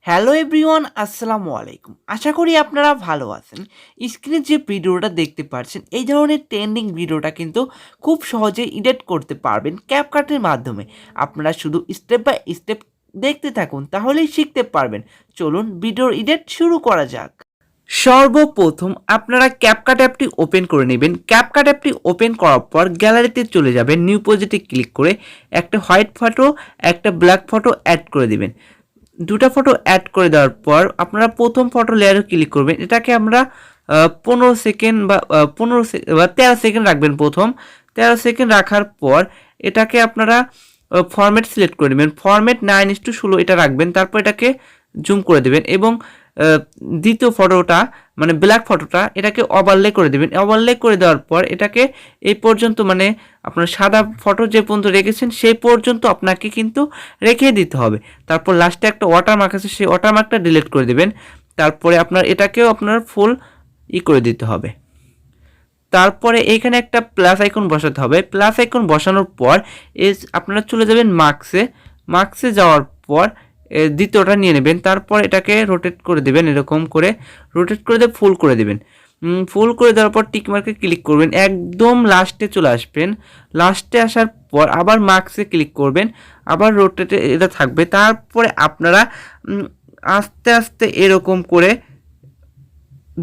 Hello everyone, আসসালামু আলাইকুম। আশা করি আপনারা ভালো আছেন। স্ক্রিনে যে ভিডিওটা দেখতে পাচ্ছেন, এই ধরনের ট্রেন্ডিং ভিডিওটা কিন্তু খুব সহজে এডিট করতে পারবেন ক্যাপকাটের মাধ্যমে। আপনারা শুধু স্টেপ বাই স্টেপ দেখতে থাকুন, তাহলেই শিখতে পারবেন। চলুন ভিডিওর এডিট শুরু করা যাক। সর্বপ্রথম আপনারা ক্যাপকাট অ্যাপটি ওপেন করে নেবেন। ক্যাপকাট অ্যাপটি ওপেন করার পর গ্যালারিতে চলে যাবেন। নিউ প্রজেক্টে ক্লিক করে একটা হোয়াইট ফটো, একটা ব্ল্যাক ফটো অ্যাড করে দিবেন। দুটা ফটো অ্যাড করে দেওয়ার পর আপনারা প্রথম ফটো লেয়ারে ক্লিক করবেন। এটাকে আমরা 15 সেকেন্ড বা 13 সেকেন্ড রাখবেন। প্রথম 13 সেকেন্ড রাখার পর এটাকে আপনারা ফরম্যাট সিলেক্ট করে নেবেন। ফরম্যাট 9:16 এটা রাখবেন। তারপর এটাকে জুম করে দেবেন এবং দ্বিতীয় ফটোটা মানে ব্ল্যাক ফটোটা এটাকে ওভারলে করে দেবেন। ওভারলে করে দেওয়ার পর এটাকে এই পর্যন্ত মানে আপনার সাদা ফটো যে পর্যন্ত রেখেছেন সেই পর্যন্ত আপনাকে কিন্তু রেখে দিতে হবে। তারপর লাস্টে একটা ওয়াটারমার্ক আছে, সেই ওয়াটারমার্কটা ডিলিট করে দেবেন। তারপরে আপনার এটাকেও আপনার ফুল করে দিতে হবে। তারপরে এইখানে একটা প্লাস আইকন বসাতে হবে। প্লাস আইকন বসানোর পর আপনারা চলে যাবেন মার্কসে যাওয়ার পর দ্বিতীয়টা নিয়ে নেবেন। তারপর এটাকে রোটেট করে দেবেন, এরকম করে রোটেট করে দিয়ে ফুল করে দেবেন। ফুল করে দেওয়ার পর টিকমার্কে ক্লিক করবেন, একদম লাস্টে চলে আসবেন। লাস্টে আসার পর আবার মার্কসে ক্লিক করবেন, আবার রোটেটে এটা থাকবে। তারপরে আপনারা আস্তে আস্তে এরকম করে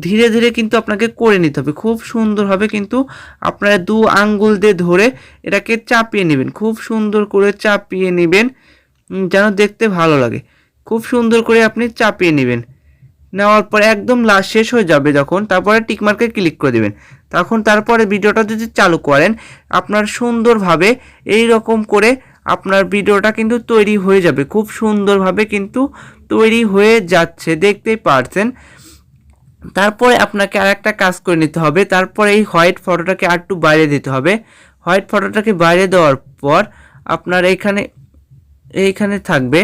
ধীরে ধীরে কিন্তু আপনাকে করে নিতে হবে। খুব সুন্দরভাবে কিন্তু আপনারা 2 আঙ্গুল দিয়ে ধরে এটাকে চাপিয়ে নেবেন। খুব সুন্দর করে চাপিয়ে নেবেন যেন দেখতে ভালো লাগে। খুব সুন্দর করে আপনি চাপিয়ে নেবেন। নেওয়ার পর একদম লাস্ট শেষ হয়ে যাবে যখন, তারপরে টিকমার্কে ক্লিক করে দেবেন। তারপরে ভিডিওটা যদি চালু করেন আপনার সুন্দরভাবে এই রকম করে আপনার ভিডিওটা কিন্তু তৈরি হয়ে যাবে। খুব সুন্দরভাবে কিন্তু তৈরি হয়ে যাচ্ছে, দেখতেই পারছেন। তারপরে আপনাকে আর একটা কাজ করে নিতে হবে। তারপরে এই হোয়াইট ফটোটাকে আর একটু বাইরে দিতে হবে। হোয়াইট ফটোটাকে বাইরে দেওয়ার পর আপনার এইখানে থাকবে।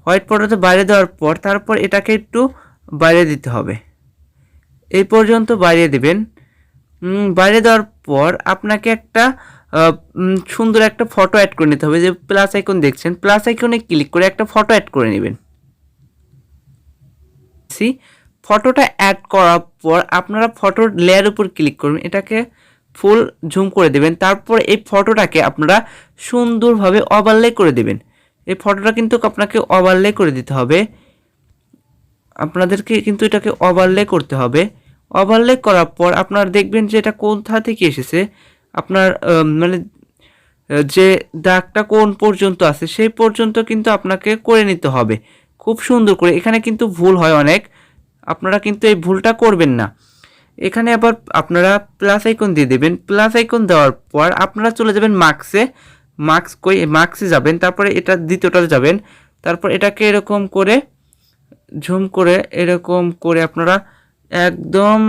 হোয়াইট ফটোটা বাইরে দেওয়ার পর তারপর এটাকে একটু বাইরে দিতে হবে, এই পর্যন্ত বাইরে দেবেন। বাইরে দেওয়ার পর আপনাকে একটা সুন্দর একটা ফটো অ্যাড করে নিতে হবে। যে প্লাস আইকন দেখছেন, প্লাস আইকনে ক্লিক করে একটা ফটো অ্যাড করে নেবেন। ফটোটা অ্যাড করার পর আপনারা ফটোর লেয়ার উপর ক্লিক করবেন, এটাকে ফুল জুম করে দেবেন। তারপর এই ফটোটাকে আপনারা সুন্দরভাবে ওভারলে করে দেবেন। এই ফটোটা কিন্তু আপনাকে ওভারলে করে দিতে হবে। আপনাদেরকে কিন্তু এটাকে ওভারলে করতে হবে। ওভারলে করার পর আপনারা দেখবেন যে এটা কোথা থেকে এসেছে, আপনার মানে যে দাগটা কোন পর্যন্ত আছে সেই পর্যন্ত কিন্তু আপনাকে করে নিতে হবে খুব সুন্দর করে। এখানে কিন্তু ভুল হয় অনেক, আপনারা কিন্তু এই ভুলটা করবেন না। এখানে আবার আপনারা প্লাস আইকন দিয়ে দেবেন। প্লাস আইকন দেওয়ার পর আপনারা চলে যাবেন মার্কসে যাবেন। তারপরে এটা দ্বিতীয়টাতে যাবেন। তারপর এটাকে এরকম করে ঝুম করে এরকম করে আপনারা একদম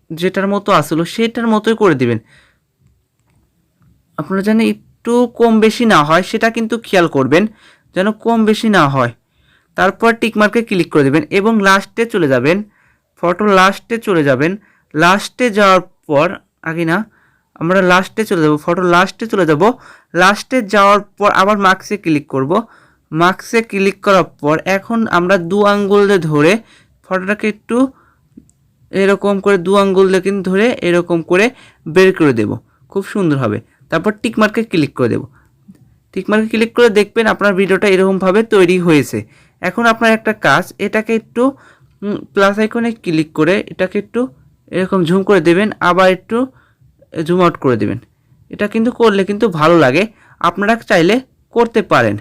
যেটার মতো আসলো সেটার মতোই করে দিবেন। আপনারা যেন একটু কম বেশি না হয় সেটা কিন্তু খেয়াল করবেন, যেন কম বেশি না হয়। তারপর টিকমার্কে ক্লিক করে দেবেন এবং লাস্টে চলে যাবেন। ফটো লাস্টে চলে যাবেন। লাস্টে যাওয়ার পর আমরা লাস্টে চলে যাব, ফটো লাস্টে চলে যাব। লাস্টে যাওয়ার পর আবার মার্কসে ক্লিক করব। মার্কসে ক্লিক করার পর এখন আমরা 2 আঙ্গুল দিয়ে ধরে ফটোটাকে একটু এরকম করে 2 আঙ্গুল দিয়ে কিন্তু ধরে এরকম করে বের করে দেব খুব সুন্দর হবে। তারপর টিকমার্কে ক্লিক করে দেব। টিকমার্কে ক্লিক করে দেখবেন আপনার ভিডিওটা এরকমভাবে তৈরি হয়েছে। এখন আপনার একটা কাজ, এটাকে একটু প্লাস আইকনে ক্লিক করে এটাকে একটু এরকম ঝুম করে দেবেন, আবার একটু জুম আউট করে দেবেন। এটা কিন্তু করলে কিন্তু ভালো লাগে, আপনারা চাইলে করতে পারেন।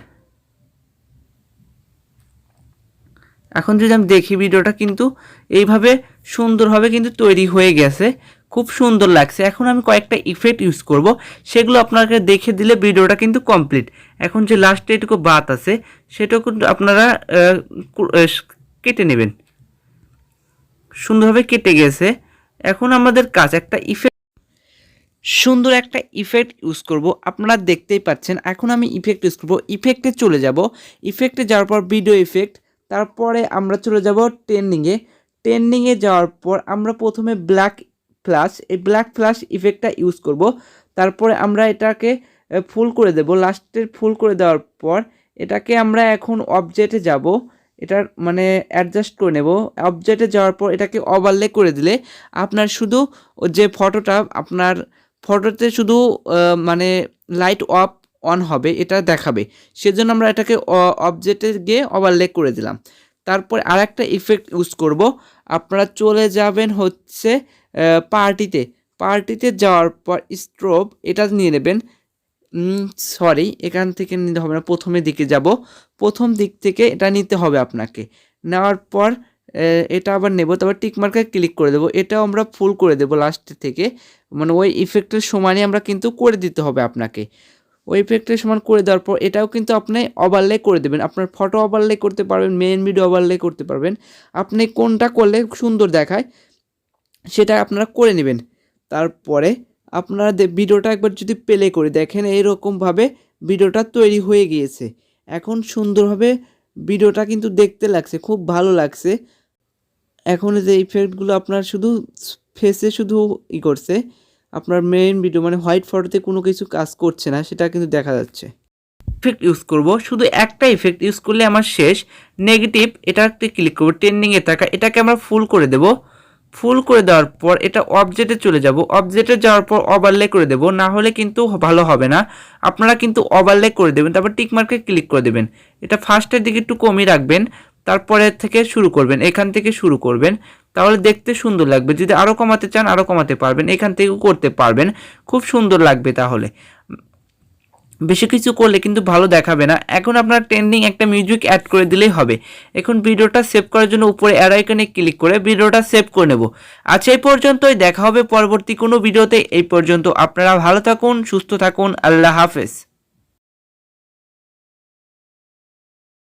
এখন যদি আমি দেখি ভিডিওটা কিন্তু এইভাবে সুন্দরভাবে কিন্তু তৈরি হয়ে গেছে, খুব সুন্দর লাগছে। এখন আমি কয়েকটা ইফেক্ট ইউজ করব, সেগুলো আপনাকে দেখে দিলে ভিডিওটা কিন্তু কমপ্লিট। এখন যে লাস্টে এটুকু বাত আছে সেটুকু আপনারা কেটে নেবেন। সুন্দরভাবে কেটে গেছে। এখন আমাদের কাজ একটা সুন্দর একটা ইফেক্ট ইউজ করব, আপনারা দেখতেই পাচ্ছেন। এখন আমি ইফেক্ট ইউজ করব, ইফেক্টে চলে যাব। ইফেক্টে যাওয়ার পর ভিডিও ইফেক্ট, তারপরে আমরা চলে যাব ট্রেন্ডিংয়ে যাওয়ার পর আমরা প্রথমে এই ব্ল্যাক ফ্ল্যাশ ইফেক্টটা ইউজ করব। তারপরে আমরা এটাকে ফুল করে দেব। লাস্টের ফুল করে দেওয়ার পর এটাকে আমরা এখন অবজেক্টে যাব। এটার মানে অ্যাডজাস্ট করে নেব। অবজেক্টে যাওয়ার পর এটাকে ওভারলে করে দিলে আপনার শুধু যে ফটোটা আপনার ফটোতে শুধু মানে লাইট অফ অন হবে এটা দেখাবে, সেজন্য আমরা এটাকে অবজেক্টে গিয়ে ওভারলে করে দিলাম। তারপর আরেকটা ইফেক্ট ইউজ করব। আপনারা চলে যাবেন হচ্ছে পার্টিতে যাওয়ার পর স্ট্রোব এটা নিয়ে নেবেন। সরি, এখান থেকে নিতে হবে না, প্রথমের দিকে যাব, প্রথম দিক থেকে এটা নিতে হবে আপনাকে। নেওয়ার পর এটা আবার নেব, তারপর টিক মার্কে ক্লিক করে দেবো। এটাও আমরা ফুল করে দেবো লাস্টের থেকে, মানে ওই ইফেক্টের সমানই আমরা কিন্তু করে দিতে হবে আপনাকে। ওই ইফেক্টের সমান করে দেওয়ার পর এটাও কিন্তু আপনি ওভারলে করে দেবেন। আপনার ফটো ওভারলে করতে পারবেন, মেইন ভিডিও ওভারলে করতে পারবেন। আপনি কোনটা করলে সুন্দর দেখায় সেটা আপনারা করে নেবেন। তারপরে আপনারা ভিডিওটা একবার যদি প্লে করে দেখেন, এইরকমভাবে ভিডিওটা তৈরি হয়ে গিয়েছে। এখন সুন্দরভাবে ভিডিওটা কিন্তু দেখতে লাগছে, খুব ভালো লাগছে। এখন যে ইফেক্টগুলো আপনার শুধু ফেসে শুধু করছে, আপনার মেইন ভিডিও মানে হোয়াইট ফটোতে কোনো কিছু কাজ করছে না, সেটা কিন্তু দেখা যাচ্ছে। ইফেক্ট ইউজ করব, শুধু একটা ইফেক্ট ইউজ করলে আমার শেষ। নেগেটিভ, এটাতে ক্লিক করবো, ট্রেন্ডিংয়ে থাকা, এটাকে আমরা ফুল করে দেব। ফুল করে দেওয়ার পর এটা অবজেক্টে চলে যাব, অবজেক্টে যাওয়ার পর ওভারলে করে দেব, না হলে কিন্তু ভালো হবে না। আপনারা কিন্তু ওভারলে করে দেবেন, তারপর টিক মার্কে ক্লিক করে দেবেন। এটা ফার্স্টের দিকে একটু কমই রাখবেন, তারপরে থেকে শুরু করবেন, এখান থেকে শুরু করবেন, তাহলে দেখতে সুন্দর লাগবে। যদি আরও কমাতে চান আরও কমাতে পারবেন, এখান থেকেও করতে পারবেন, খুব সুন্দর লাগবে। তাহলে বেশি কিছু করলে কিন্তু ভালো দেখাবে না। এখন আপনার ট্রেন্ডিং একটা মিউজিক অ্যাড করে দিলেই হবে। এখন ভিডিওটা সেভ করার জন্য উপরে অ্যারো আইকনে ক্লিক করে ভিডিওটা সেভ করে নেব। আচ্ছা, এই পর্যন্তই, দেখা হবে পরবর্তী কোনো ভিডিওতে। এই পর্যন্ত আপনারা ভালো থাকুন, সুস্থ থাকুন, আল্লাহ হাফেজ।